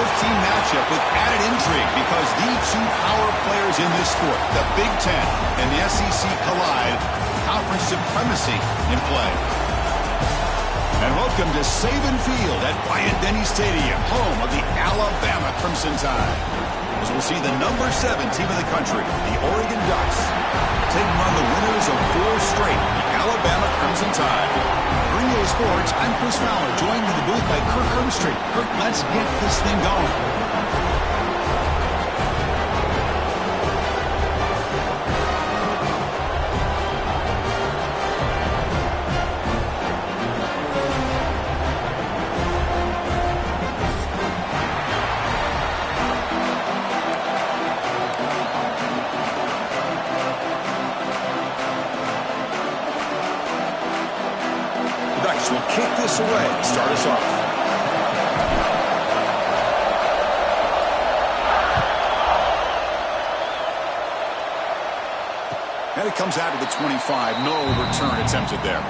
matchup with added intrigue because the two power players in this sport, the Big Ten and the SEC, collide. Conference supremacy in play. And welcome to Saban Field at Bryant-Denny Stadium, home of the Alabama Crimson Tide. As we'll see the number 7 team in the country, the Oregon Ducks, taking on the winners of 4 straight, the Alabama Crimson Tide. For EA Sports, I'm Chris Fowler, joined in the booth by Kirk Herbstreit. Kirk, let's get this thing going. Will kick this away to start us off. And it comes out of the 25. No return attempted there.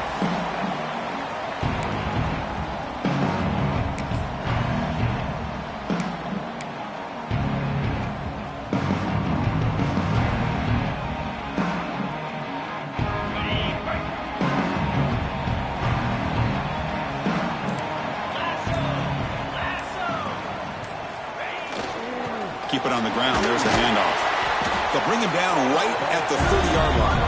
Keep it on the ground. There's the handoff. They'll bring him down right at the 30-yard line.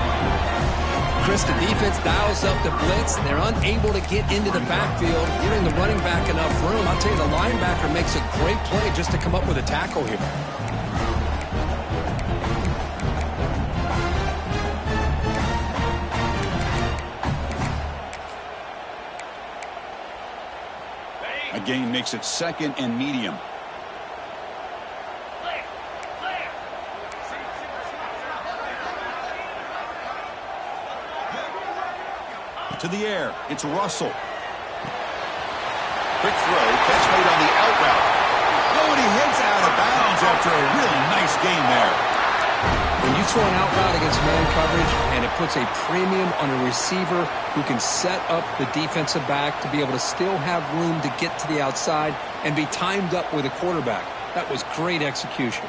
Chris, the defense dials up the blitz. They're unable to get into the backfield, giving the running back enough room. I'll tell you, the linebacker makes a great play just to come up with a tackle here. A gain makes it 2nd and medium. To the air, it's Russell. Quick throw, catch made on the out route. Oh, and he heads out of bounds after a really nice gain there. When you throw an out route against man coverage, and it puts a premium on a receiver who can set up the defensive back to be able to still have room to get to the outside and be timed up with a quarterback. That was great execution.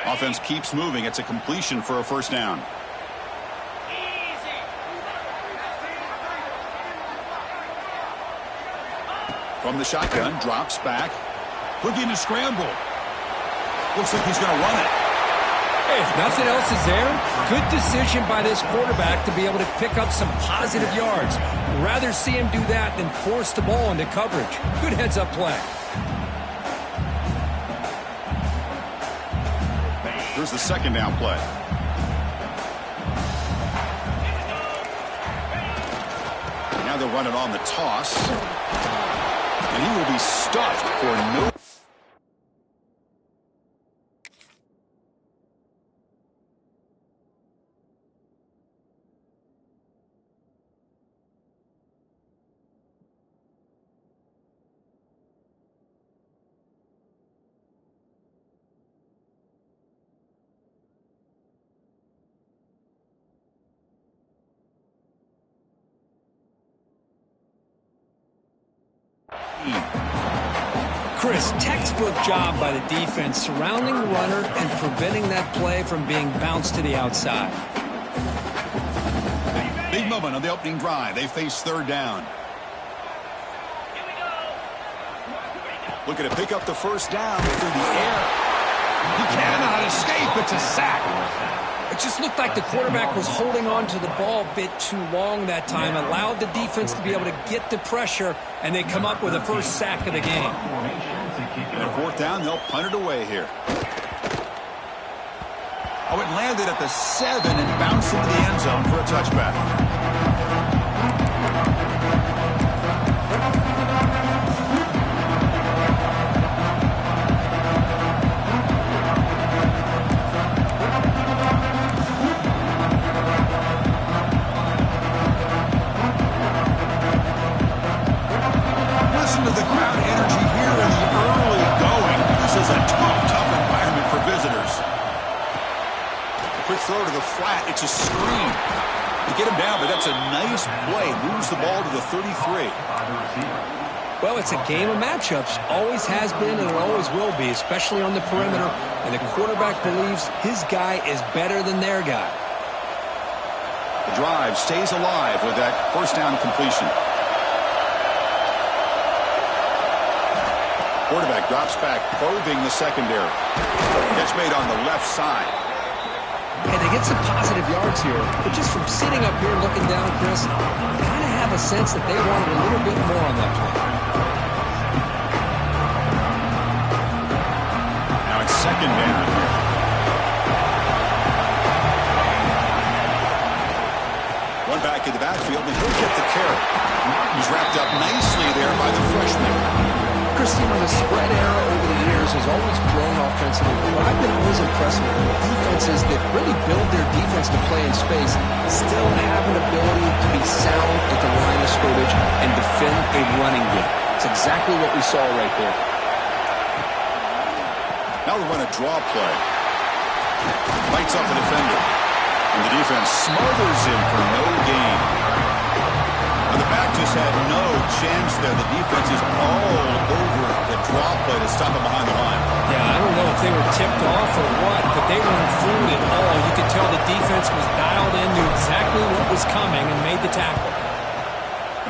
Offense keeps moving. It's a completion for a first down. From the shotgun, drops back. Looking to scramble. Looks like he's going to run it. Hey, if nothing else is there, good decision by this quarterback to be able to pick up some positive yards. Rather see him do that than force the ball into coverage. Good heads-up play. Here's the 2nd down play. Now they'll run it on the toss. And he will be stuffed for no... Chris, textbook job by the defense surrounding the runner and preventing that play from being bounced to the outside. Big moment on the opening drive. They face 3rd down. Looking to pick up the first down through the air. He cannot escape. It's a sack. It just looked like the quarterback was holding on to the ball a bit too long that time, allowed the defense to be able to get the pressure, and they come up with the first sack of the game. And 4th down, they'll punt it away here. Oh, it landed at the 7 and bounced into the end zone for a touchback. Listen to the crowd energy here in the early going. This is a tough environment for visitors. A quick throw to the flat. It's a screen. He to get him down, but that's a nice play. Moves the ball to the 33. Well, it's a game of matchups. Always has been and it always will be, especially on the perimeter. And the quarterback believes his guy is better than their guy. The drive stays alive with that first down completion. Quarterback drops back, probing the secondary. Catch made on the left side. And they get some positive yards here, but just from sitting up here looking down, Chris, I kind of have a sense that they wanted a little bit more on that play. Now it's second down here. One back in the backfield, and he'll get the carry. He's wrapped up nicely there by the freshman. Chris, you know, the spread era over the years has always grown offensively. What I've been always impressed with defenses that really build their defense to play in space still have an ability to be sound at the line of scrimmage and defend a running game. It's exactly what we saw right there. Now we run a draw play. Lights up the defender. And the defense smothers him for no gain. Now the back just had no chance there. The defense is all over the draw play to stop him behind the line. Yeah, I don't know if they were tipped off or what, but they weren't fooled at all. You could tell the defense was dialed in, knew exactly what was coming, and made the tackle.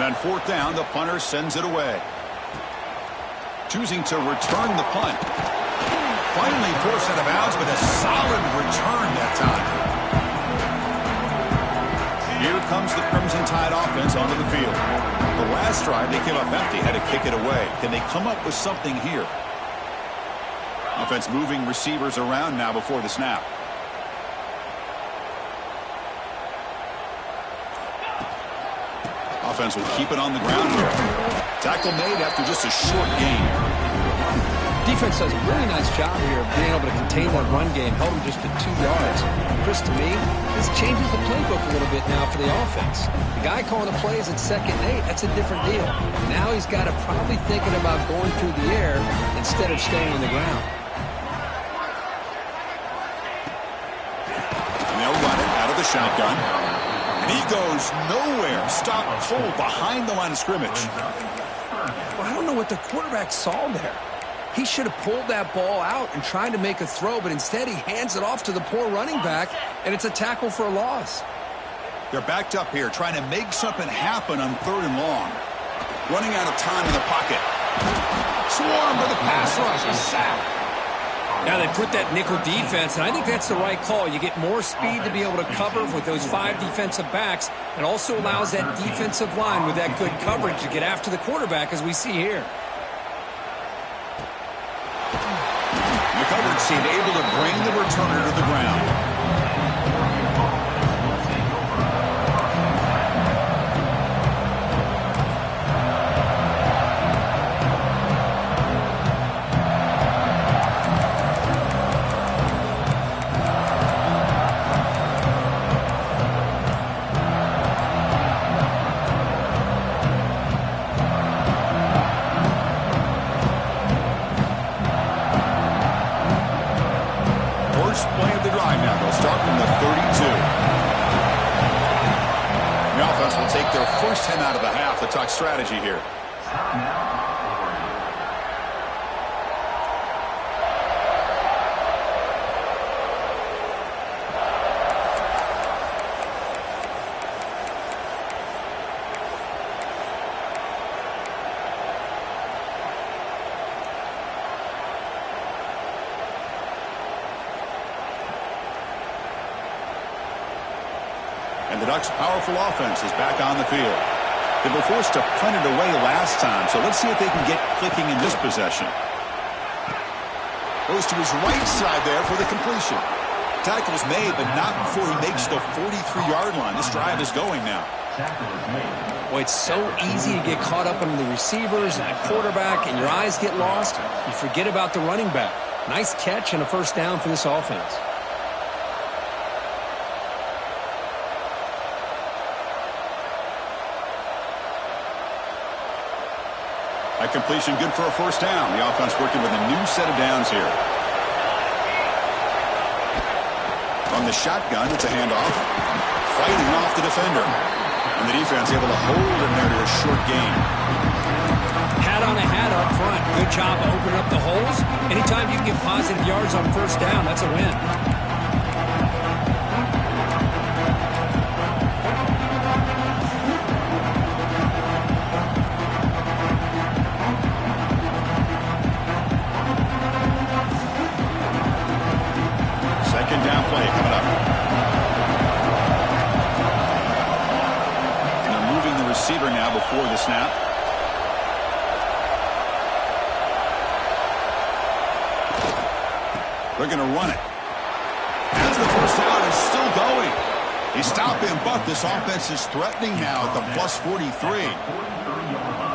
And on fourth down, the punter sends it away. Choosing to return the punt. Finally forced out of bounds, but a solid return that time. Here comes the Crimson Tide offense onto the field. The last drive, they came up empty, had to kick it away. Can they come up with something here? Offense moving receivers around now before the snap. Offense will keep it on the ground here. Tackle made after just a short gain. Defense does a really nice job here of being able to contain that run game, held them just at 2 yards. Chris, to me, this changes the playbook a little bit now for the offense. The guy calling the plays at 2nd and 8, that's a different deal. Now he's got to probably thinking about going through the air instead of staying on the ground. And they'll run it out of the shotgun. And he goes nowhere. Stop cold behind the line of scrimmage. Well, I don't know what the quarterback saw there. He should have pulled that ball out and tried to make a throw, but instead he hands it off to the poor running back, and it's a tackle for a loss. They're backed up here, trying to make something happen on 3rd and long. Running out of time in the pocket. Swarm with a pass rush, a sack. Now they put that nickel defense, and I think that's the right call. You get more speed to be able to cover with those 5 defensive backs, and also allows that defensive line with that good coverage to get after the quarterback, as we see here. The coverage seemed able to bring the returner to the ground. Take their first 10 out of the half. The talk strategy here. And the Ducks' powerful offense is back on the field. They were forced to punt it away last time, so let's see if they can get clicking in this possession. Goes to his right side there for the completion. Tackle's made, but not before he makes the 43-yard line. This drive is going now. Boy, it's so easy to get caught up in the receivers and the quarterback, and your eyes get lost. You forget about the running back. Nice catch and a first down for this offense. That completion good for a first down. The offense working with a new set of downs here. From the shotgun, it's a handoff. fighting off the defender. And the defense able to hold him there to a short gain. Hat on a hat up front. Good job of opening up the holes. Anytime you can get positive yards on first down, that's a win. Second down play coming up. And they're moving the receiver now before the snap. They're going to run it. As the first down is still going. He stopped him, but this offense is threatening now at the plus 43.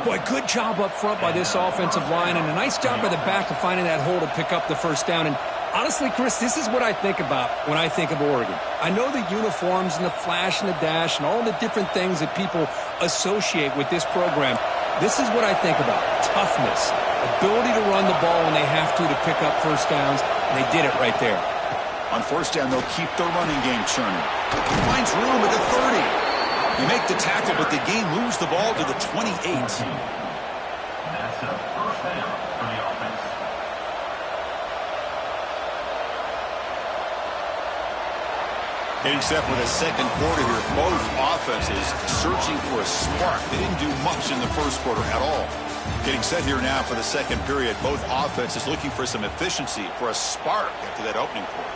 Boy, good job up front by this offensive line, and a nice job by the back of finding that hole to pick up the first down. And honestly, Chris, this is what I think about when I think of Oregon. I know the uniforms and the flash and the dash and all the different things that people associate with this program. This is what I think about. Toughness, ability to run the ball when they have to pick up first downs, and they did it right there. On first down, they'll keep their running game churning. Finds room at the 30. They make the tackle, but the game moves the ball to the 28. That's a first down for the offense. Getting set for the second quarter here. Both offenses searching for a spark. They didn't do much in the first quarter at all. Getting set here now for the second period. Both offenses looking for some efficiency, for a spark after that opening quarter.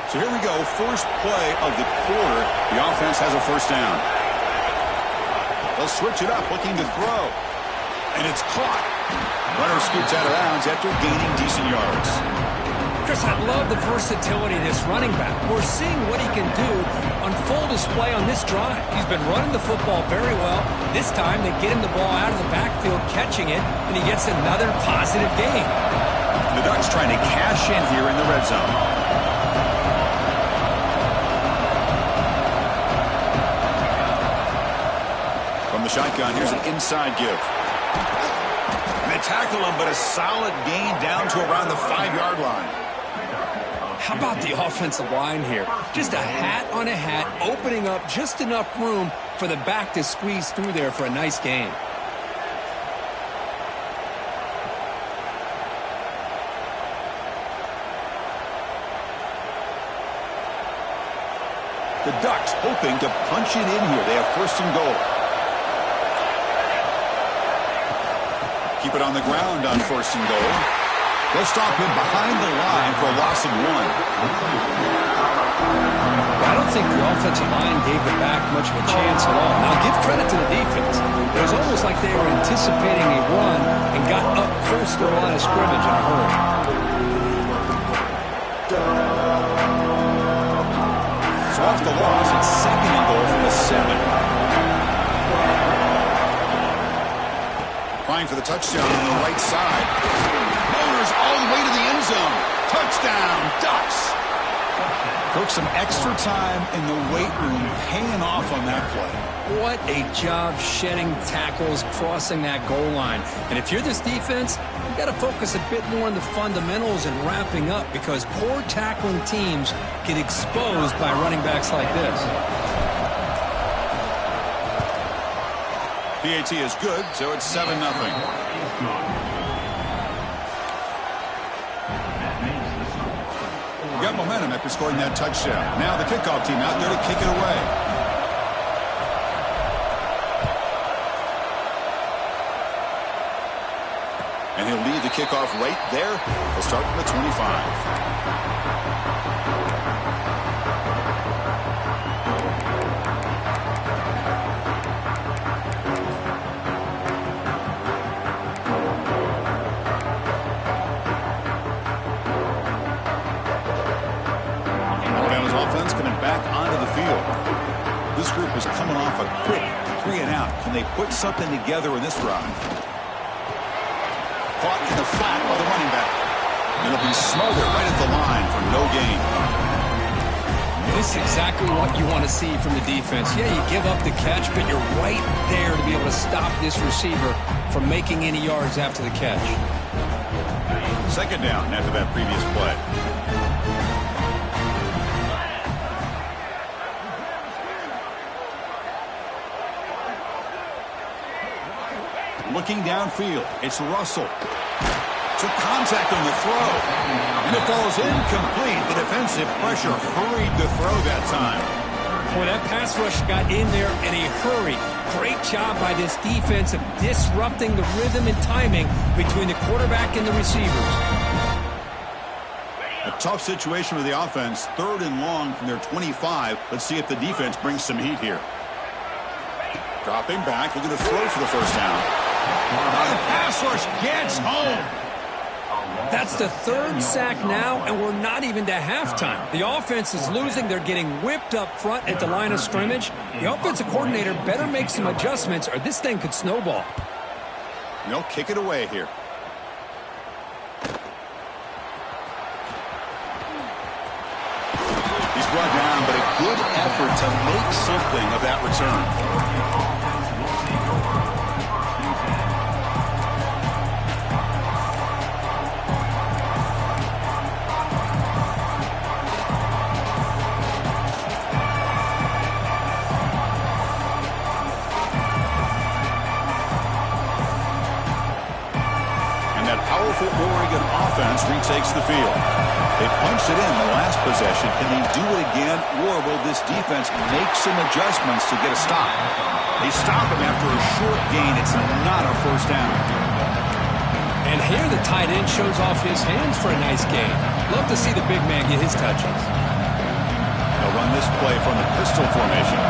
So here we go, first play of the quarter. The offense has a first down. They'll switch it up, looking to throw. And it's caught. Runner scoots out of bounds after gaining decent yards. Chris, I love the versatility of this running back. We're seeing what he can do on full display on this drive. He's been running the football very well. This time they get him the ball out of the backfield, catching it, and he gets another positive gain. The Ducks trying to cash in here in the red zone. Shotgun, here's an inside give. And they tackle him, but a solid gain down to around the 5-yard line. How about the offensive line here? Just a hat on a hat, opening up just enough room for the back to squeeze through there for a nice gain. The Ducks hoping to punch it in here. They have first and goal. Keep it on the ground on first and goal. They'll stop him behind the line for a loss of 1. I don't think the offensive line gave the back much of a chance at all. Now, give credit to the defense. It was almost like they were anticipating a run and got up close to the line of scrimmage in a hurry. So off the loss, it's second and goal from the 7. Trying for the touchdown on the right side. Motors all the way to the end zone. Touchdown, Ducks. Took some extra time in the weight room, paying off on that play. What a job shedding tackles, crossing that goal line. And if you're this defense, you've got to focus a bit more on the fundamentals and wrapping up, because poor tackling teams get exposed by running backs like this. PAT is good, so it's 7-0. Got momentum after scoring that touchdown. Now the kickoff team out there to kick it away. And he'll leave the kickoff right there. He'll start from the 25. This group is coming off a quick 3-and-out. Can they put something together in this drive? Caught in the flat by the running back. And it'll be smothered right at the line for no gain. This is exactly what you want to see from the defense. Yeah, you give up the catch, but you're right there to be able to stop this receiver from making any yards after the catch. Second down after that previous play. Looking downfield, it's Russell. Took contact on the throw, and it falls incomplete. The defensive pressure hurried the throw that time. Boy, that pass rush got in there in a hurry. Great job by this defense of disrupting the rhythm and timing between the quarterback and the receivers. A tough situation for the offense. 3rd and long from their 25. Let's see if the defense brings some heat here. Dropping back, looking to throw for the first down. The pass rush gets home. That's the 3rd sack now, and we're not even to halftime. The offense is losing. They're getting whipped up front at the line of scrimmage. The offensive coordinator better make some adjustments, or this thing could snowball. They'll kick it away here. He's brought down, but a good effort to make something of that return. Powerful Oregon offense retakes the field. They punched it in the last possession. Can they do it again, or will this defense make some adjustments to get a stop? They stop him after a short gain. It's not a first down. And here the tight end shows off his hands for a nice gain. Love to see the big man get his touches. They'll run this play from the pistol formation.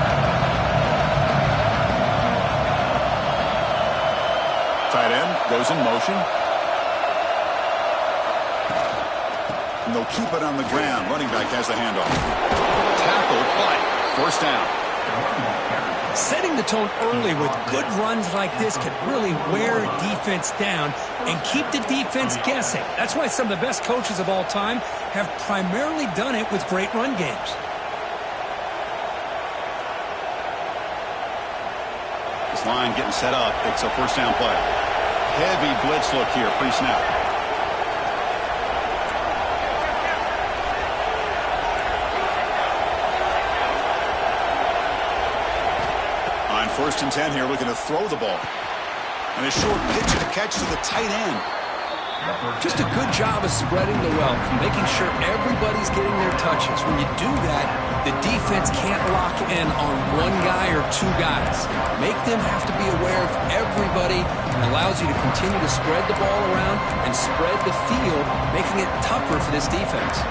Tight end goes in motion. And they'll keep it on the ground. Running back has the handoff. Tackled, but first down. Setting the tone early with good runs like this can really wear defense down and keep the defense guessing. That's why some of the best coaches of all time have primarily done it with great run games. This line getting set up. It's a first down play. Heavy blitz look here, pre-snap. First and 10 here, looking to throw the ball. And a short pitch and a catch to the tight end. Just a good job of spreading the wealth, making sure everybody's getting their touches. When you do that, the defense can't lock in on one guy or two guys. Make them have to be aware of everybody, and allows you to continue to spread the ball around and spread the field, making it tougher for this defense.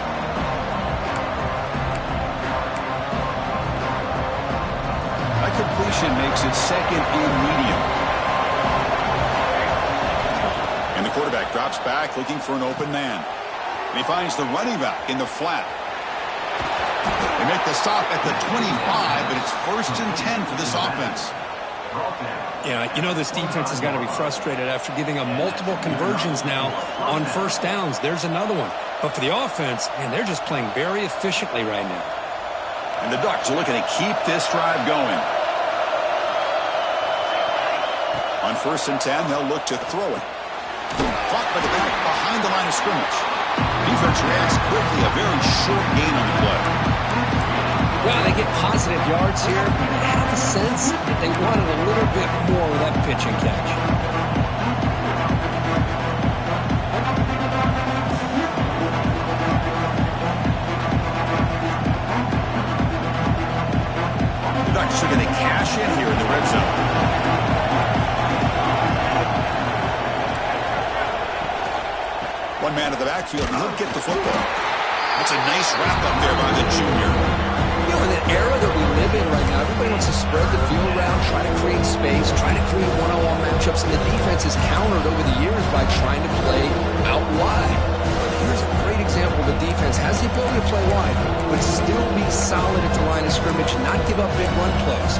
Completion makes it 2nd and medium. And the quarterback drops back looking for an open man. And he finds the running back in the flat. They make the stop at the 25, but it's 1st and 10 for this offense. Yeah, you know this defense has got to be frustrated after giving them multiple conversions now on first downs. There's another one. But for the offense, man, they're just playing very efficiently right now. And the Ducks are looking to keep this drive going. On 1st and 10, they'll look to throw it. Caught by the back behind the line of scrimmage. Defense reacts quickly, a very short gain on the play. Well, they get positive yards here. I have a sense that they wanted a little bit more with that pitch and catch. The Ducks are going to cash in here in the red zone. One man in the backfield, and he'll get the football. That's a nice wrap-up there by the junior. You know, in the era that we live in right now, everybody wants to spread the field around, try to create space, try to create one-on-one matchups, and the defense is countered over the years by trying to play out wide. But here's a great example. The defense has the ability to play wide, but still be solid at the line of scrimmage and not give up big run plays.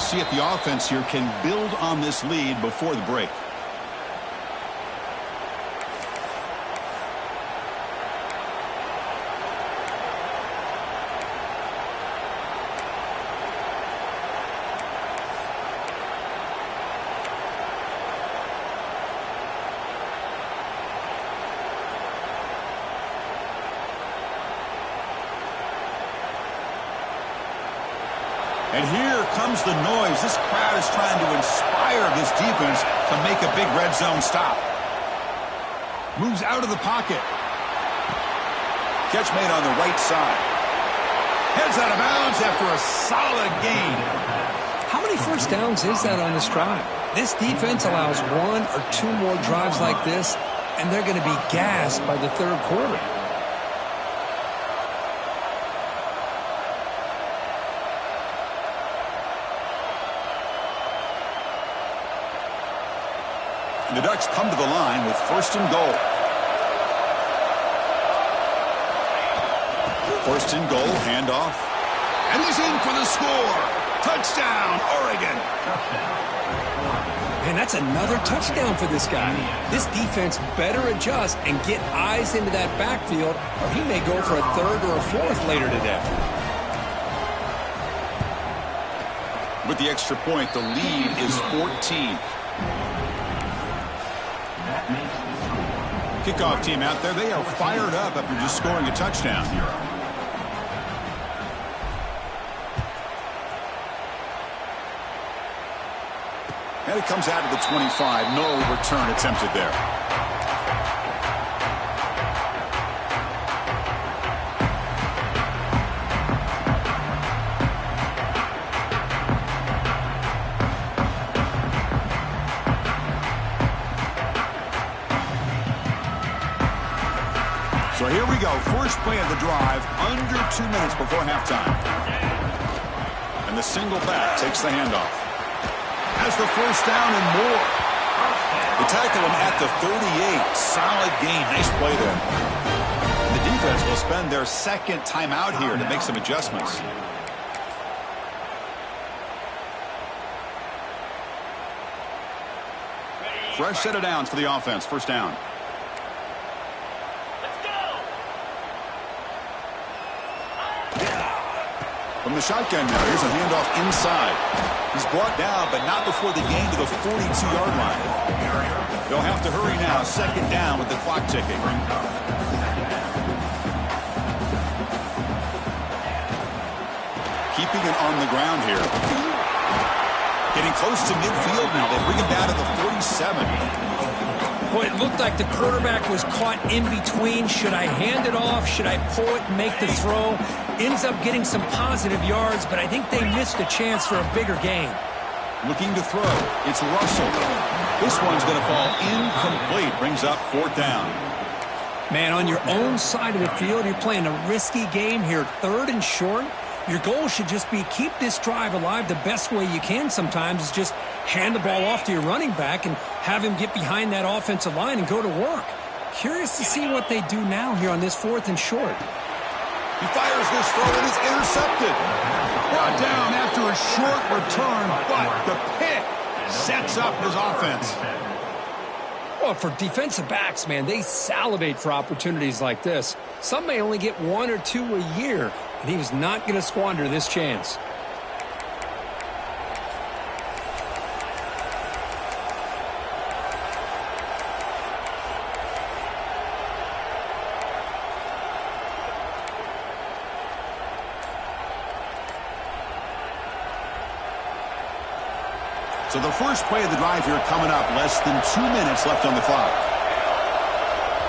see if the offense here can build on this lead before the break. And here comes the noise. This crowd is trying to inspire this defense to make a big red zone stop. Moves out of the pocket. Catch made on the right side. Heads out of bounds after a solid gain. How many first downs is that on this drive? This defense allows 1 or 2 more drives like this, and they're going to be gassed by the third quarter. The Ducks come to the line with 1st and goal. 1st and goal, handoff. And he's in for the score. Touchdown, Oregon. And that's another touchdown for this guy. This defense better adjust and get eyes into that backfield, or he may go for a 3rd or a 4th later today. With the extra point, the lead is 14. Kickoff team out there, they are fired up after just scoring a touchdown. And it comes out to the 25. No return attempted there. So here we go. First play of the drive, under 2 minutes before halftime. And the single back takes the handoff. Has the first down and more. They tackle him at the 38. Solid gain. Nice play there. And the defense will spend their 2nd timeout here to make some adjustments. Fresh set of downs for the offense. First down. From the shotgun now, here's a handoff inside. He's brought down, but not before the gain to the 42-yard line. They'll have to hurry now. 2nd down with the clock ticking. Keeping it on the ground here. Getting close to midfield now. They bring him down to the 47. Boy, it looked like the quarterback was caught in between. Should I hand it off? Should I pull it and make the throw? Ends up getting some positive yards, but I think they missed a chance for a bigger gain. Looking to throw. It's Russell. This one's going to fall incomplete. Brings up 4th down. Man, on your own side of the field, you're playing a risky game here. 3rd and short. Your goal should just be keep this drive alive the best way you can sometimes is just hand the ball off to your running back and have him get behind that offensive line and go to work. Curious to see what they do now here on this 4th and short. He fires this throw and is intercepted. Brought down after a short return, but the pick sets up his offense. Well, for defensive backs, man, they salivate for opportunities like this. Some may only get 1 or 2 a year, and he was not going to squander this chance. So the first play of the drive here coming up, less than 2 minutes left on the clock.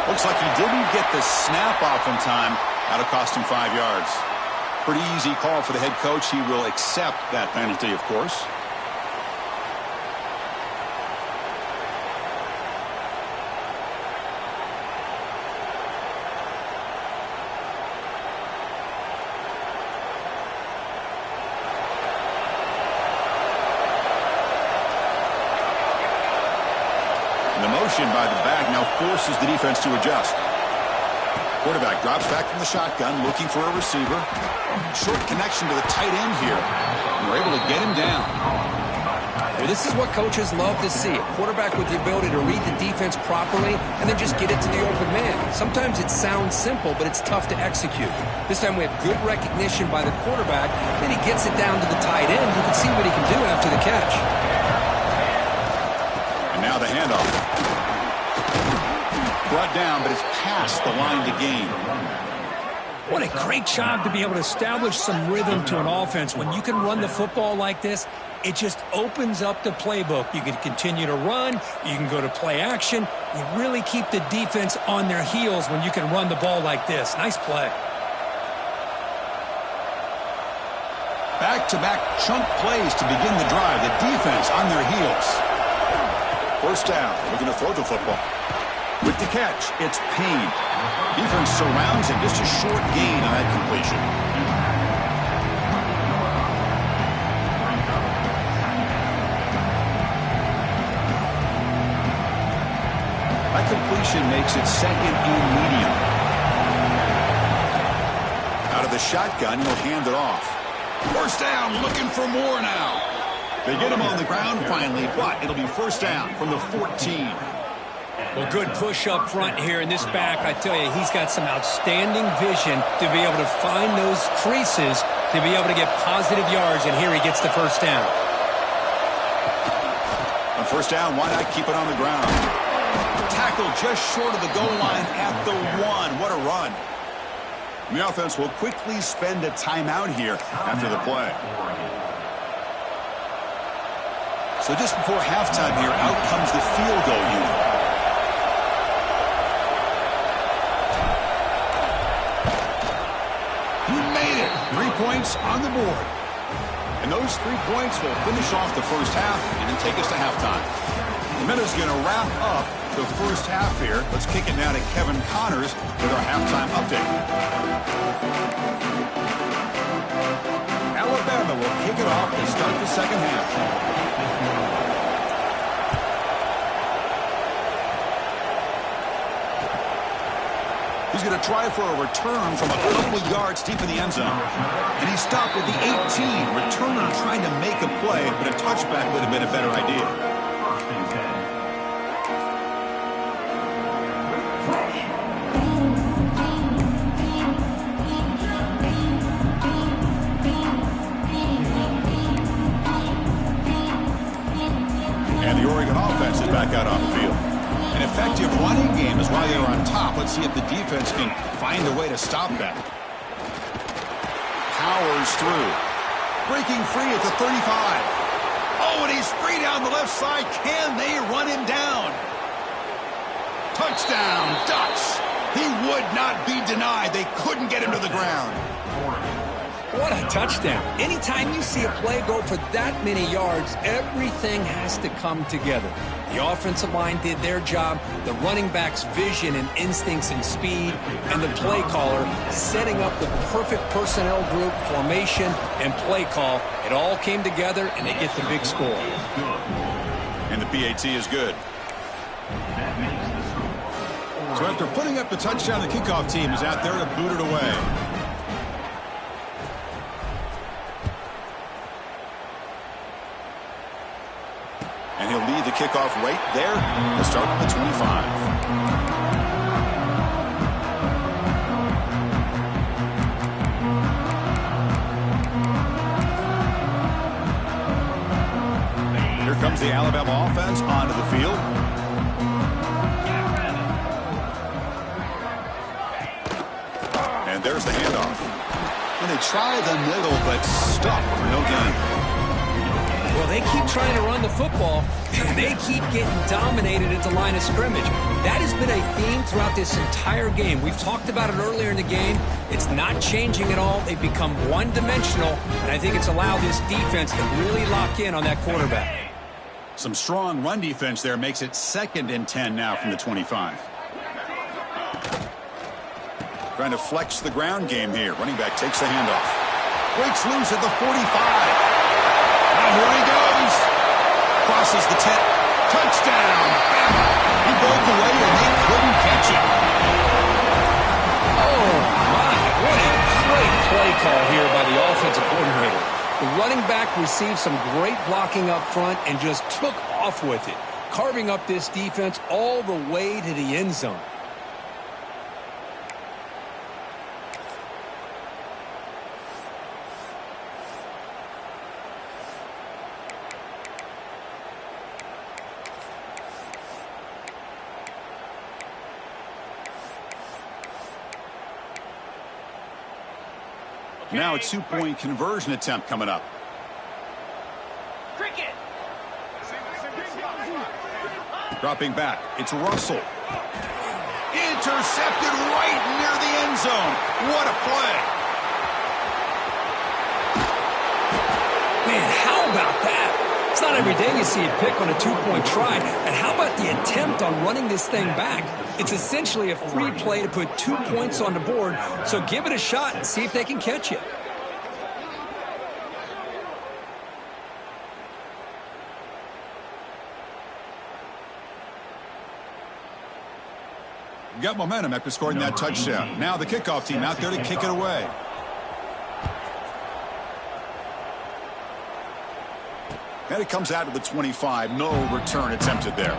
Looks like he didn't get the snap off in time. That'll cost him 5 yards. Pretty easy call for the head coach. He will accept that penalty, of course. The motion by the back now forces the defense to adjust. Quarterback drops back from the shotgun, looking for a receiver. Short connection to the tight end here. And we're able to get him down. Well, this is what coaches love to see. A quarterback with the ability to read the defense properly and then just get it to the open man. Sometimes it sounds simple, but it's tough to execute. This time we have good recognition by the quarterback. Then he gets it down to the tight end. You can see what he can do after the catch. And now the handoff. Brought down, but it's past the line to gain. What a great job to be able to establish some rhythm to an offense. When you can run the football like this, it just opens up the playbook. You can continue to run. You can go to play action. You really keep the defense on their heels when you can run the ball like this. Nice play. Back-to-back chunk plays to begin the drive. The defense on their heels. First down. Looking to throw the football. With the catch, it's Payne. Defense surrounds him. Just a short gain on that completion. That completion makes it second and medium. Out of the shotgun, he'll hand it off. First down, looking for more now. They get him on the ground finally, but it'll be first down from the 14. Well, good push up front here in this back. I tell you, he's got some outstanding vision to be able to find those creases, to be able to get positive yards, and here he gets the first down. On first down, why not keep it on the ground? Tackle just short of the goal line at the 1. What a run. The offense will quickly spend a timeout here after the play. So just before halftime here, out comes the field goal unit. He made it. 3 points on the board. And those 3 points will finish off the first half and then take us to halftime. The minute's going to wrap up the first half here. Let's kick it now to Kevin Connors with our halftime update. Alabama will kick it off to start the second half. He's going to try for a return from a couple yards deep in the end zone. And he stopped at the 18. Returner trying to make a play, but a touchback would have been a better idea. And the Oregon offense is back out on the field. An effective running game is why they were on top. Let's see if the defense can find a way to stop that. Powers through. Breaking free at the 35. Oh, and he's free down the left side. Can they run him down? Touchdown, Ducks. He would not be denied. They couldn't get him to the ground. What a touchdown. Anytime you see a play go for that many yards, everything has to come together. The offensive line did their job, the running back's vision and instincts and speed, and the play caller setting up the perfect personnel group, formation, and play call. It all came together, and they get the big score. And the PAT is good. So after putting up the touchdown, the kickoff team is out there to boot it away. And he'll lead the kickoff right there to start at the 25. Here comes the Alabama offense onto the field. And there's the handoff. And they try the middle, but stuff for no gain. Well, they keep trying to run the football, and they keep getting dominated at the line of scrimmage. That has been a theme throughout this entire game. We've talked about it earlier in the game. It's not changing at all. They've become one-dimensional, and I think it's allowed this defense to really lock in on that quarterback. Some strong run defense there makes it 2nd and 10 now from the 25. Trying to flex the ground game here. Running back takes the handoff. Breaks loose at the 45. Now here he goes. Crosses the 10. Touchdown. He broke away and they couldn't catch him. Oh, my. What a great play call here by the offensive coordinator. The running back received some great blocking up front and just took off with it, carving up this defense all the way to the end zone. Now a two-point conversion attempt coming up. Cricket. Dropping back, it's Russell. Intercepted right near the end zone. What a play. Man, how about that? It's not every day you see a pick on a two-point try. And how about the attempt on running this thing back? It's essentially a free play to put 2 points on the board, so give it a shot and see if they can catch you. Got momentum after scoring that touchdown. Now the kickoff team out there to kick it away. And it comes out to the 25. No return attempted there.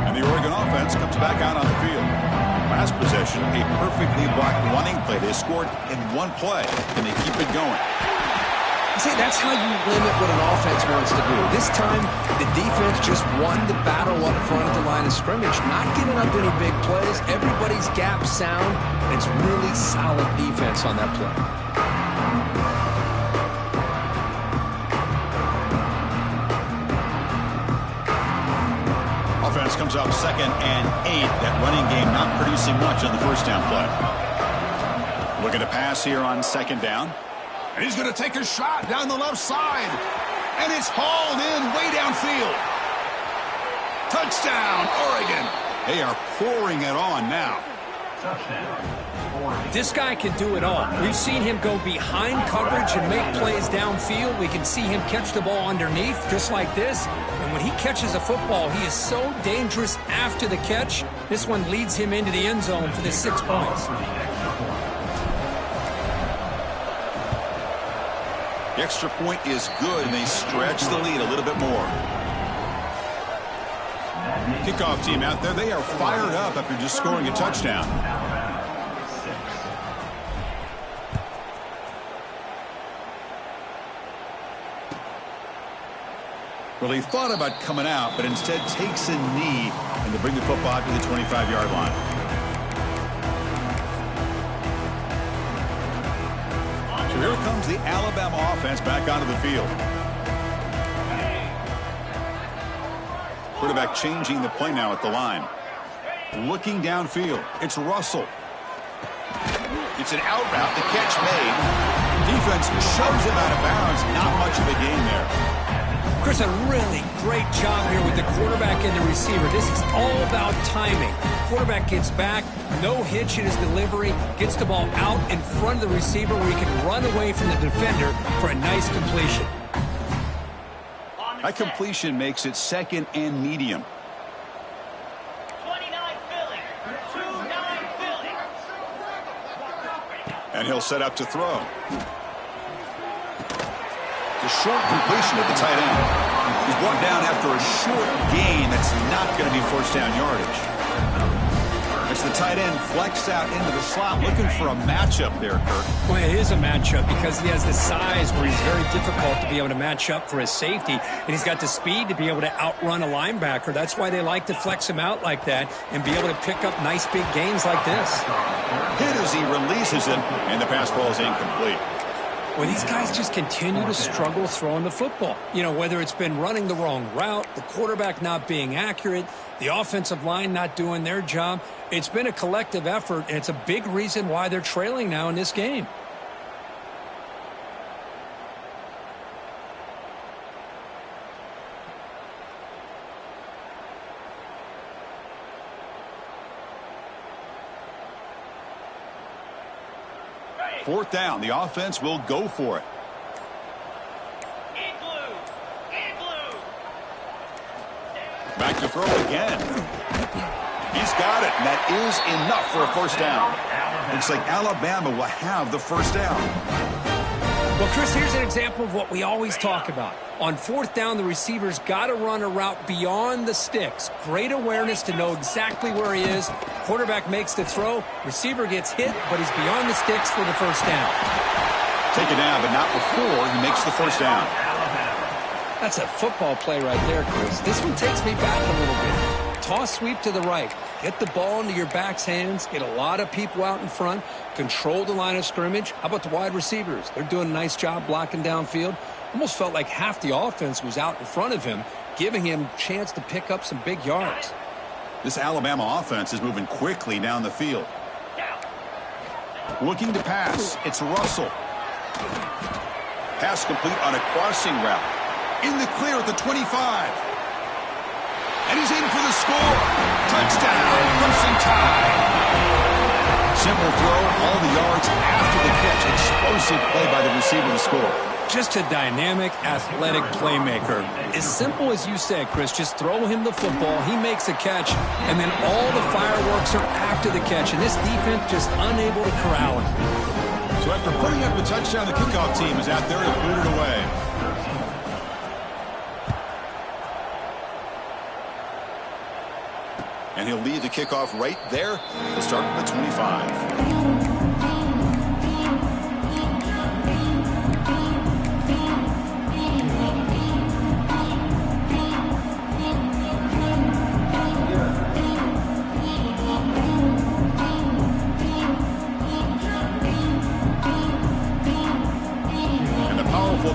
And the Oregon offense comes back out on the field. Last possession, a perfectly blocked running play. They scored in one play, and they keep it going. See, that's how you limit what an offense wants to do. This time, the defense just won the battle up front at the line of scrimmage, not giving up any big plays. Everybody's gap sound, and it's really solid defense on that play. Offense comes up 2nd and 8. That running game not producing much on the first down play. Looking to pass here on 2nd down. And he's going to take a shot down the left side. And it's hauled in way downfield. Touchdown, Oregon. They are pouring it on now. This guy can do it all. We've seen him go behind coverage and make plays downfield. We can see him catch the ball underneath just like this. And when he catches a football, he is so dangerous after the catch. This one leads him into the end zone for the 6 points. The extra point is good, and they stretch the lead a little bit more. Kickoff team out there, they are fired up after just scoring a touchdown. Well, he thought about coming out, but instead takes a knee and to bring the football to the 25-yard line. So here comes the Alabama offense back onto the field. Quarterback changing the play now at the line. Looking downfield, it's Russell. It's an out route, the catch made. Defense shoves him out of bounds. Not much of a gain there. Chris, a really great job here with the quarterback and the receiver. This is all about timing. Quarterback gets back, no hitch in his delivery, gets the ball out in front of the receiver where he can run away from the defender for a nice completion. That completion makes it 2nd and medium. 29 Philly. 29 Philly. And he'll set up to throw. A short completion at the tight end. He's brought down after a short gain that's not going to be first down yardage. As the tight end flex out into the slot, looking for a matchup there, Kirk. Well, it is a matchup because he has the size where he's very difficult to be able to match up for his safety, and he's got the speed to be able to outrun a linebacker. That's why they like to flex him out like that and be able to pick up nice big gains like this. Hit as he releases it, and the pass ball is incomplete. Well, these guys just continue to struggle throwing the football. You know, whether it's been running the wrong route, the quarterback not being accurate, the offensive line not doing their job. It's been a collective effort, and it's a big reason why they're trailing now in this game. Fourth down, the offense will go for it. back to throw again. He's got it, and that is enough for a first down. Looks like Alabama will have the first down. Well, Chris, here's an example of what we always talk about. On fourth down, the receiver's got to run a route beyond the sticks. Great awareness to know exactly where he is. Quarterback makes the throw. Receiver gets hit, but he's beyond the sticks for the first down. Take it down, but not before he makes the first down. That's a football play right there, Chris. This one takes me back a little bit. Toss sweep to the right. Get the ball into your back's hands. Get a lot of people out in front. Control the line of scrimmage. How about the wide receivers? They're doing a nice job blocking downfield. Almost felt like half the offense was out in front of him, giving him a chance to pick up some big yards. This Alabama offense is moving quickly down the field. Looking to pass. It's Russell. Pass complete on a crossing route. In the clear at the 25. And he's in for the score. Touchdown, Crimson Tide. Simple throw, all the yards after the catch. Explosive play by the receiver to score. Just a dynamic, athletic playmaker. As simple as you said, Chris, just throw him the football, he makes a catch, and then all the fireworks are after the catch, and this defense just unable to corral him. So after putting up the touchdown, the kickoff team is out there to boot it away. And he'll lead the kickoff right there. He'll start from the 25.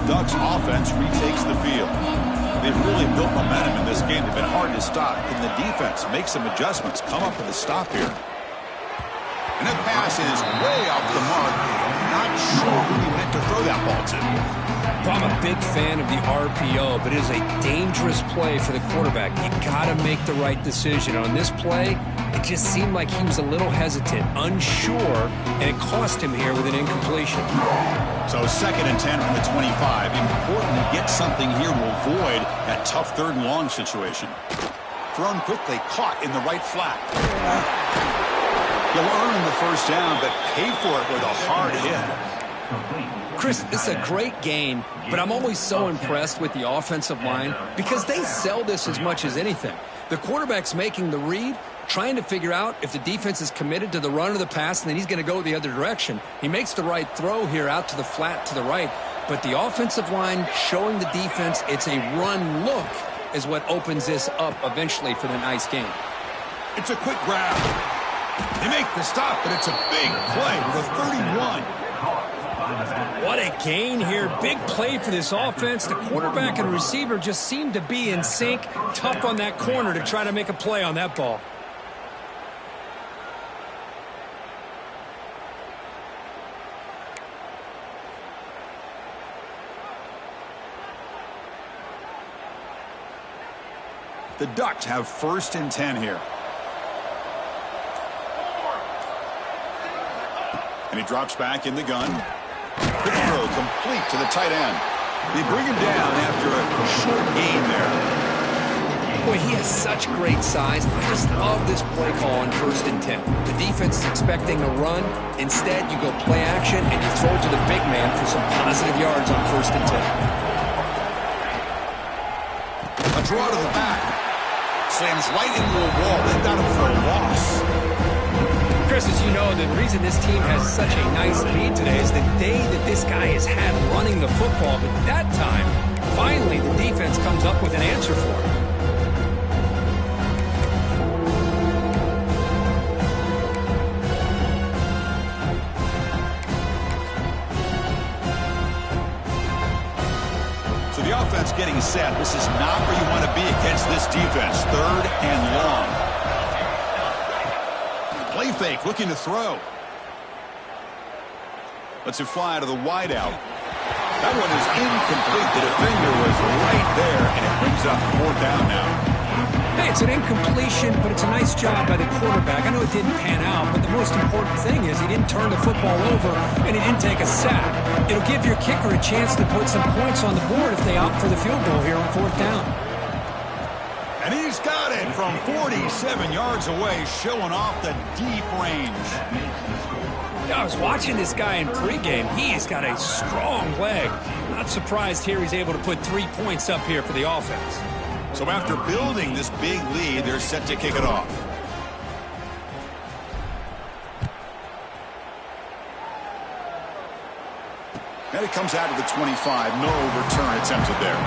Ducks offense retakes the field. They've really built momentum in this game. They've been hard to stop. Can the defense make some adjustments? Come up with a stop here. And that pass is way off the mark. Not sure who he meant to throw that ball to. Well, I'm a big fan of the RPO, but it is a dangerous play for the quarterback. You got to make the right decision. On this play, it just seemed like he was a little hesitant, unsure, and it cost him here with an incompletion. So 2nd and 10 from the 25. Important to get something here to avoid that tough 3rd and long situation. Thrown quickly, caught in the right flat. You'll earn the first down, but pay for it with a hard hit. Chris, this is a great game, but I'm always so impressed with the offensive line because they sell this as much as anything. The quarterback's making the read, trying to figure out if the defense is committed to the run or the pass, and then he's going to go the other direction. He makes the right throw here out to the flat to the right, but the offensive line showing the defense it's a run look is what opens this up eventually for the nice game. It's a quick grab. They make the stop, but it's a big play to the 31. What a gain here. Big play for this offense. The quarterback and receiver just seem to be in sync. Tough on that corner to try to make a play on that ball. The Ducks have 1st and 10 here. And he drops back in the gun. Quick throw complete to the tight end. They bring him down after a short gain there. Boy, he has such great size. I just love this play call on 1st and 10. The defense is expecting a run. Instead, you go play action and you throw to the big man for some positive yards on 1st and 10. A draw to the back. Slams right into a wall. They've got him for a loss. Chris, as you know, the reason this team has such a nice lead today is the day that this guy has had running the football. But that time, finally, the defense comes up with an answer for him. So the offense getting set. This is not where you want to be against this defense. 3rd and long. Play fake, looking to throw. Lets it fly to the wideout. That one is incomplete. The defender was right there, and it brings up 4th down now. Hey, it's an incompletion, but it's a nice job by the quarterback. I know it didn't pan out, but the most important thing is he didn't turn the football over, and he didn't take a sack. It'll give your kicker a chance to put some points on the board if they opt for the field goal here on 4th down. And he's got it from 47 yards away, showing off the deep range. I was watching this guy in pregame. He's got a strong leg. Not surprised here he's able to put 3 points up here for the offense. So after building this big lead, they're set to kick it off. And it comes out to the 25. No return attempted there.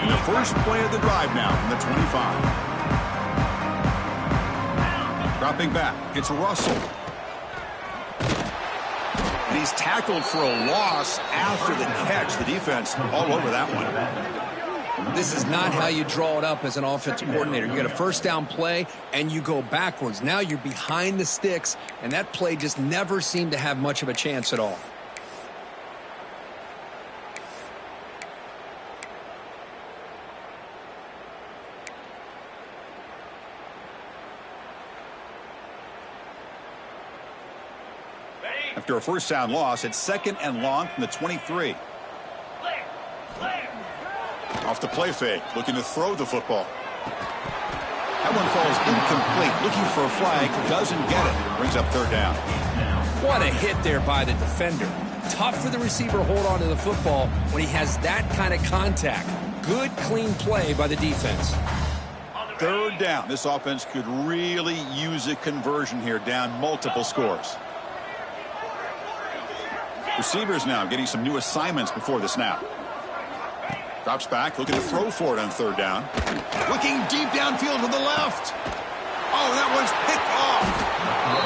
And the first play of the drive now from the 25. Dropping back. It's Russell. And he's tackled for a loss after the catch. The defense all over that one. This is not how you draw it up as an offensive coordinator. You get a first down play, and you go backwards. Now you're behind the sticks, and that play just never seemed to have much of a chance at all. After a first down loss, it's 2nd and long from the 23. Off the play fake, looking to throw the football. That one falls incomplete, looking for a flag, doesn't get it. Brings up 3rd down. What a hit there by the defender. Tough for the receiver to hold on to the football when he has that kind of contact. Good, clean play by the defense. 3rd down. This offense could really use a conversion here, down multiple scores. Receivers now getting some new assignments before the snap. Drops back, looking to throw for it on 3rd down. Looking deep downfield to the left. Oh, that one's picked off.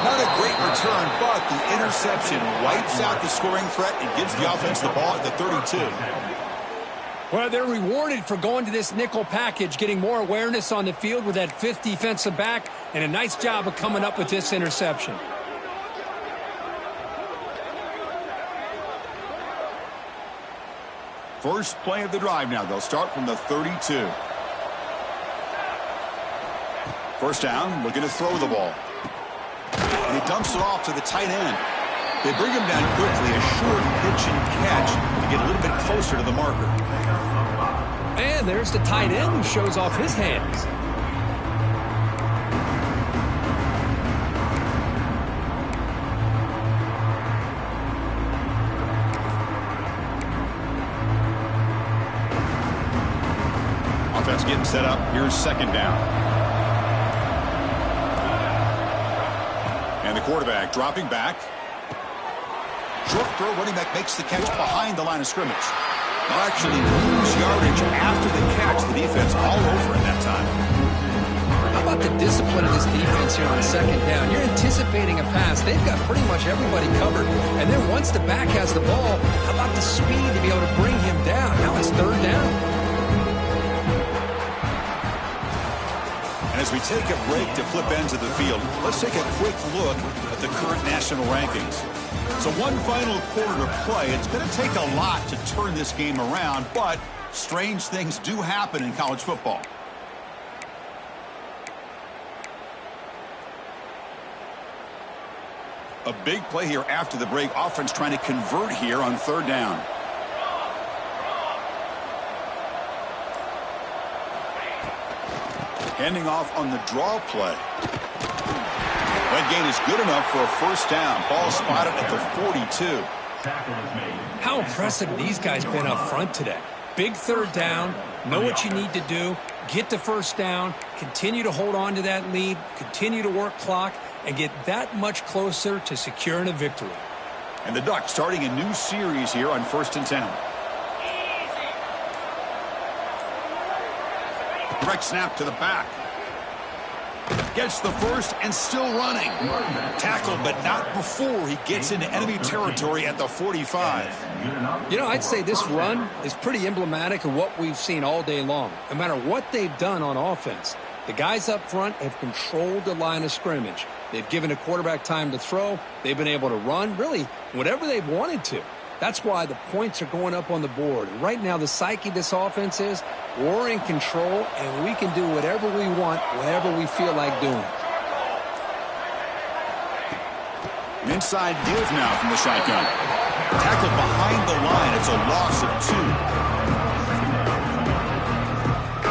Not a great return, but the interception wipes out the scoring threat and gives the offense the ball at the 32. Well, they're rewarded for going to this nickel package, getting more awareness on the field with that 5th defensive back, and a nice job of coming up with this interception. First play of the drive now. They'll start from the 32. First down, looking to throw the ball. And he dumps it off to the tight end. They bring him down quickly, a short pitch and catch to get a little bit closer to the marker. And there's the tight end who shows off his hands. Offense getting set up. Here's 2nd down. And the quarterback dropping back. Short throw, running back makes the catch behind the line of scrimmage. They'll actually lose yardage after the catch. The defense all over it that time. How about the discipline of this defense here on 2nd down? You're anticipating a pass. They've got pretty much everybody covered. And then once the back has the ball, how about the speed to be able to bring him down? Now it's 3rd down. As we take a break to flip ends of the field, let's take a quick look at the current national rankings. So one final quarter to play. It's going to take a lot to turn this game around, but strange things do happen in college football. A big play here after the break. Offense trying to convert here on 3rd down. Handing off on the draw play. That gain is good enough for a first down. Ball spotted at the 42. How impressive these guys been up front today. Big 3rd down, know what you need to do, get the first down, continue to hold on to that lead, continue to work clock, and get that much closer to securing a victory. And the Ducks starting a new series here on 1st and 10. Direct snap to the back. Gets the first and still running. Tackled, but not before he gets into enemy territory at the 45. You know, I'd say this run is pretty emblematic of what we've seen all day long. No matter what they've done on offense, the guys up front have controlled the line of scrimmage. They've given the quarterback time to throw. They've been able to run, really, whatever they've wanted to. That's why the points are going up on the board. And right now, the psyche of this offense is we're in control, and we can do whatever we want, whatever we feel like doing. An inside give now from the shotgun. Tackled behind the line. It's a loss of 2.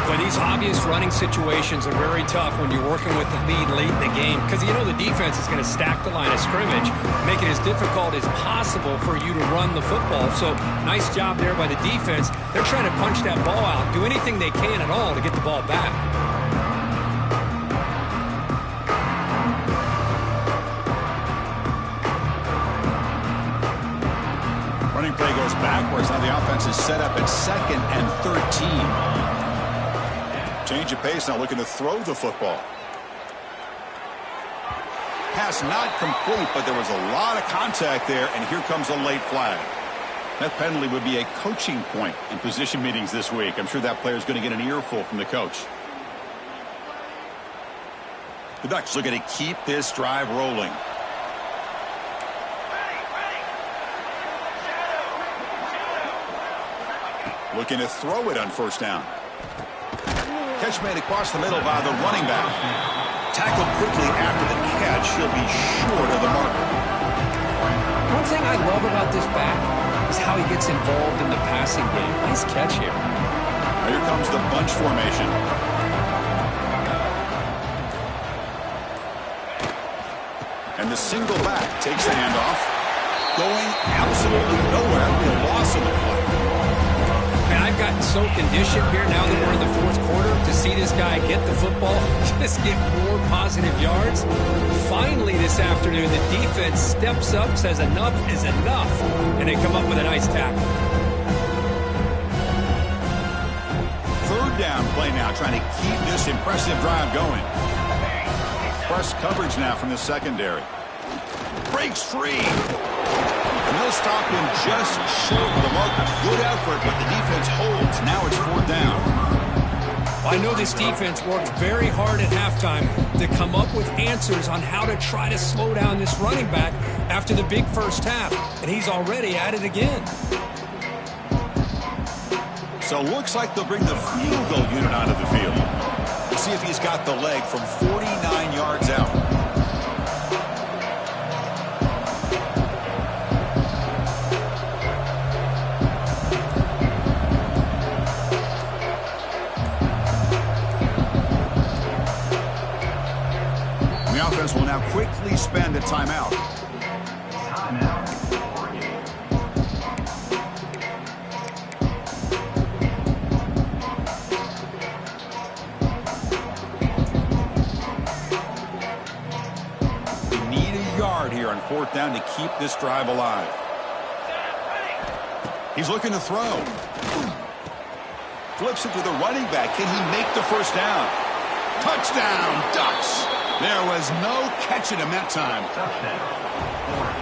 But these obvious running situations are very tough when you're working with the lead late in the game because you know the defense is going to stack the line of scrimmage, make it as difficult as possible for you to run the football. So nice job there by the defense. They're trying to punch that ball out, do anything they can at all to get the ball back. Running play goes backwards. Now the offense is set up at 2nd and 13. Change of pace, now looking to throw the football. Pass not complete, but there was a lot of contact there, and here comes a late flag. That penalty would be a coaching point in position meetings this week. I'm sure that player is going to get an earful from the coach. The Ducks looking to keep this drive rolling. Looking to throw it on first down. Catch made across the middle by the running back. Tackled quickly after the catch. He'll be short of the marker. One thing I love about this back is how he gets involved in the passing game. Nice catch here. Now here comes the bunch formation. And the single back takes the handoff. Going absolutely nowhere. Be a loss of the play. And I've gotten so conditioned here now that we're in the 4th quarter to see this guy get the football, just get more positive yards. Finally this afternoon, the defense steps up, says enough is enough, and they come up with a nice tackle. 3rd down play now, trying to keep this impressive drive going. Press coverage now from the secondary. Breaks free. And they'll stop him just short of the marker. Good effort, but the defense holds. Now it's 4th down. I know this defense worked very hard at halftime to come up with answers on how to try to slow down this running back after the big first half. And he's already at it again. So looks like they'll bring the field goal unit onto the field. We'll see if he's got the leg from 49 yards out. Will now quickly spend a timeout. They need a yard here on 4th down to keep this drive alive. He's looking to throw. Flips it to the running back. Can he make the first down? Touchdown, Ducks. There was no catching him that time.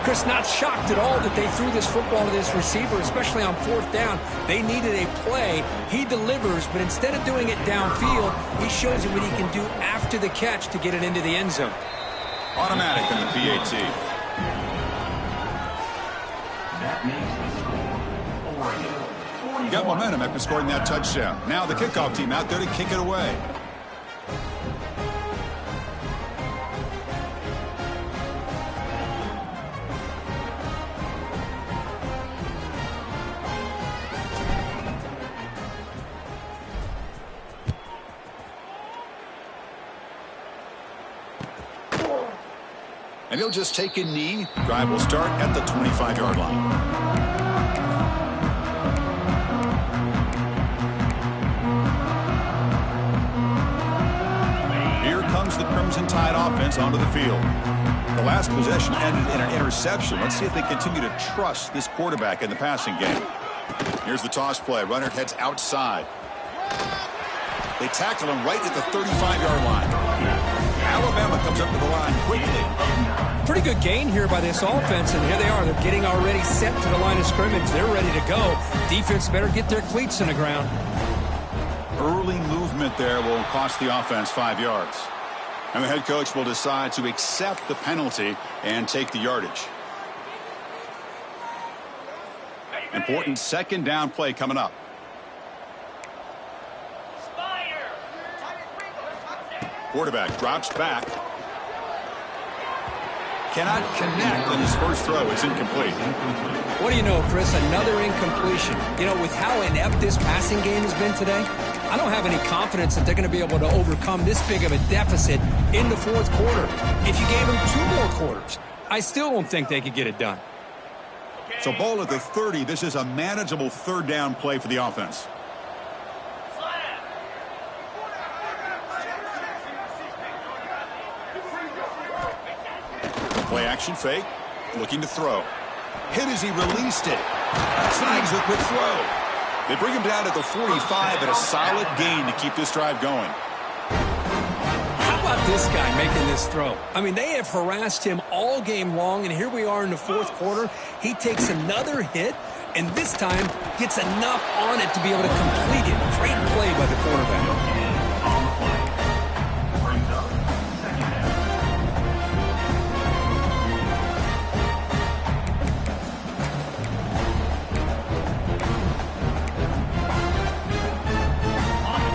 Chris, not shocked at all that they threw this football to this receiver, especially on 4th down. They needed a play. He delivers, but instead of doing it downfield, he shows you what he can do after the catch to get it into the end zone. Automatic in the PAT. That makes the score 40. Got momentum after scoring that touchdown. Now the kickoff team out there to kick it away. And he'll just take a knee. Drive will start at the 25-yard line. Here comes the Crimson Tide offense onto the field. The last possession ended in an interception. Let's see if they continue to trust this quarterback in the passing game. Here's the toss play. Runner heads outside. They tackle him right at the 35-yard line. Alabama comes up to the line quickly. Pretty good gain here by this offense, and here they are. They're getting already set to the line of scrimmage. They're ready to go. Defense better get their cleats in the ground. Early movement there will cost the offense 5 yards. And the head coach will decide to accept the penalty and take the yardage. Important 2nd down play coming up. Quarterback drops back. Cannot connect on his first throw. It's incomplete. What do you know, Chris? Another incompletion. You know, with how inept this passing game has been today, I don't have any confidence that they're going to be able to overcome this big of a deficit in the fourth quarter. If you gave them 2 more quarters, I still don't think they could get it done. So ball at the 30. This is a manageable third down play for the offense. Play action fake. Looking to throw. Hit as he released it. Snags a quick throw. They bring him down at the 45, but a solid gain to keep this drive going. How about this guy making this throw? I mean, they have harassed him all game long, and here we are in the fourth quarter. He takes another hit, and this time gets enough on it to be able to complete it. Great play by the quarterback.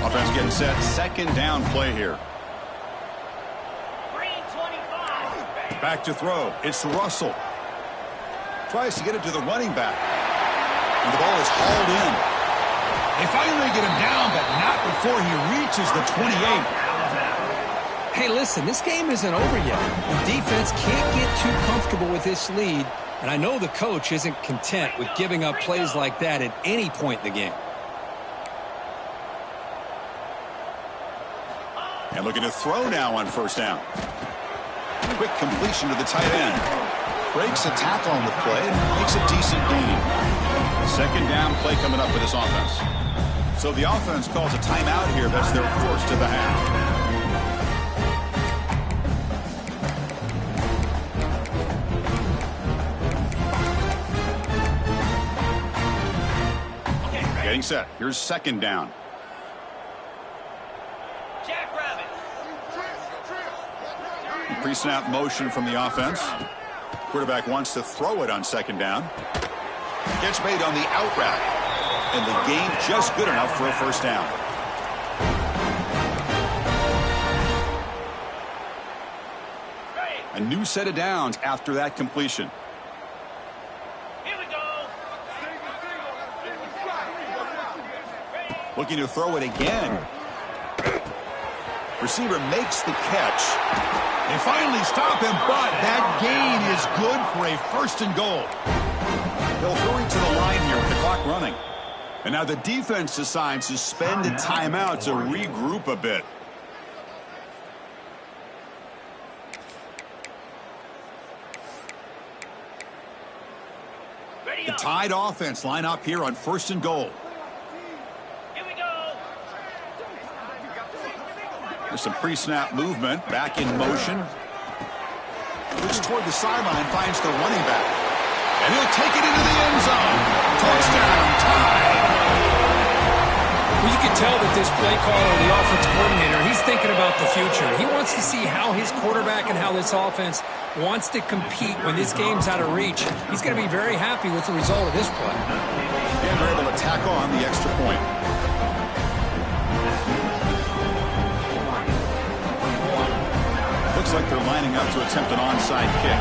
Offense getting set. Second down play here. Back to throw. It's Russell. Tries to get it to the running back. And the ball is hauled in. They finally get him down, but not before he reaches the 28. Hey, listen, this game isn't over yet. The defense can't get too comfortable with this lead, and I know the coach isn't content with giving up plays like that at any point in the game. And looking to throw now on first down. Quick completion to the tight end. Breaks a tackle on the play and makes a decent gain. Second down play coming up for this offense. So the offense calls a timeout here. That's their first of the half. Getting set. Here's second down. Pre-snap motion from the offense. Quarterback wants to throw it on second down. Gets made on the out route. And the gain just good enough for a first down. A new set of downs after that completion. Here we go. Looking to throw it again. Receiver makes the catch. They finally stop him, but that gain is good for a first and goal. They'll hurry to the line here with the clock running. And now the defense decides to spend a timeout to regroup a bit. The tied offense line up here on first and goal. There's some pre-snap movement. Back in motion. Looks toward the sideline. Finds the running back. And he'll take it into the end zone. Touchdown. Tie. Well, you can tell that this play caller, the offense coordinator, he's thinking about the future. He wants to see how his quarterback and how this offense wants to compete when this game's out of reach. He's going to be very happy with the result of this play. And they're able to tack on the extra point. Looks like they're lining up to attempt an onside kick.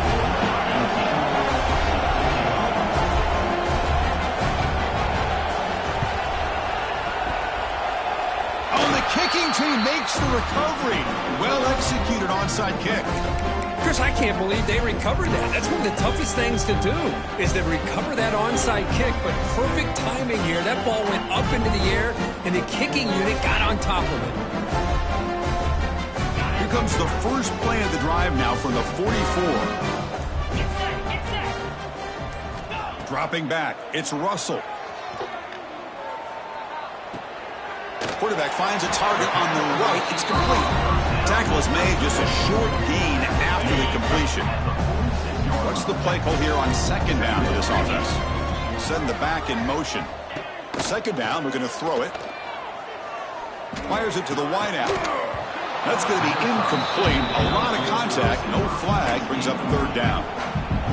Oh, the kicking team makes the recovery. Well executed onside kick. Chris, I can't believe they recovered that. That's one of the toughest things to do, is to recover that onside kick. But perfect timing here. That ball went up into the air, and the kicking unit got on top of it. Here comes the first play of the drive now from the 44. Dropping back, it's Russell. Quarterback finds a target on the right. It's complete. Tackle is made, just a short gain after the completion. What's the play call here on second down for this offense? Send the back in motion. Second down, we're going to throw it. Fires it to the wideout. That's going to be incomplete. A lot of contact. No flag. Brings up third down.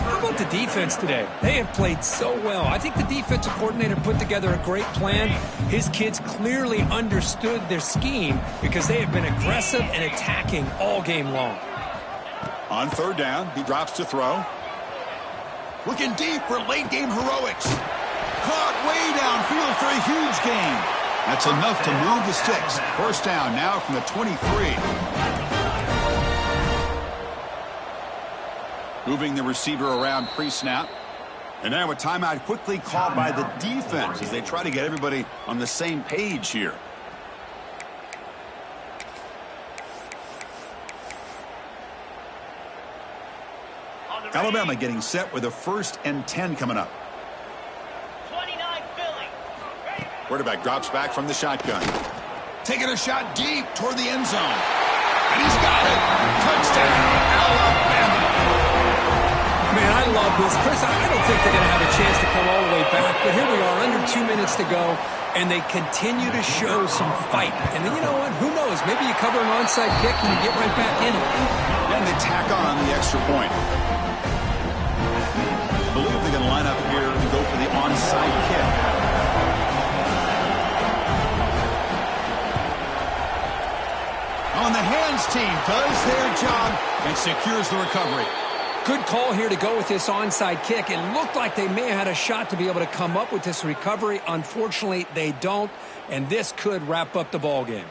How about the defense today? They have played so well. I think the defensive coordinator put together a great plan. His kids clearly understood their scheme because they have been aggressive and attacking all game long. On third down, he drops to throw. Looking deep for late-game heroics. Caught way downfield for a huge gain. That's enough to move the sticks. First down now from the 23. Moving the receiver around pre-snap. And now a timeout quickly called by the defense as they try to get everybody on the same page here. Alabama getting set with a 1st and 10 coming up. 29 Philly. Quarterback drops back from the shotgun. Taking a shot deep toward the end zone. And he's got it. Touchdown, Alabama. Man, I love this. Chris, I don't think they're going to have a chance to come all the way back, but here we are, under 2 minutes to go, and they continue to show some fight. And then, you know what? Who knows? Maybe you cover an onside kick and you get right back in it. And they tack on the extra point. I believe they're going to line up here and go for the onside kick. On the hands team does their job and secures the recovery. Good call here to go with this onside kick. It looked like they may have had a shot to be able to come up with this recovery. Unfortunately, they don't, and this could wrap up the ball game.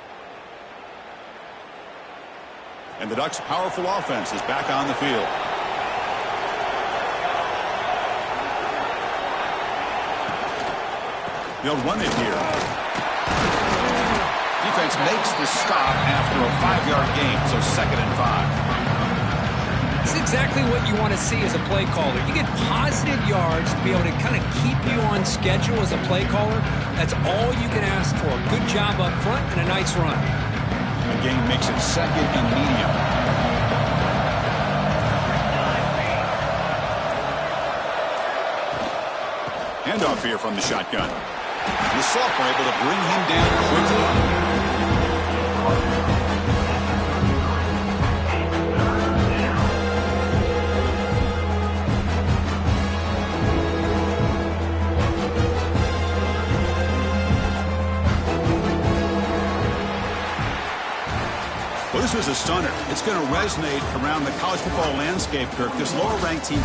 And the Ducks' powerful offense is back on the field. They'll run it here. Defense makes the stop after a 5-yard gain, so 2nd and 5. It's exactly what you want to see as a play caller. You get positive yards to be able to kind of keep you on schedule as a play caller. That's all you can ask for. Good job up front and a nice run. The game makes it 2nd and medium. Handoff here from the shotgun. The sophomore able to bring him down quickly. Well, this was a stunner. It's going to resonate around the college football landscape, Kirk. This lower-ranked team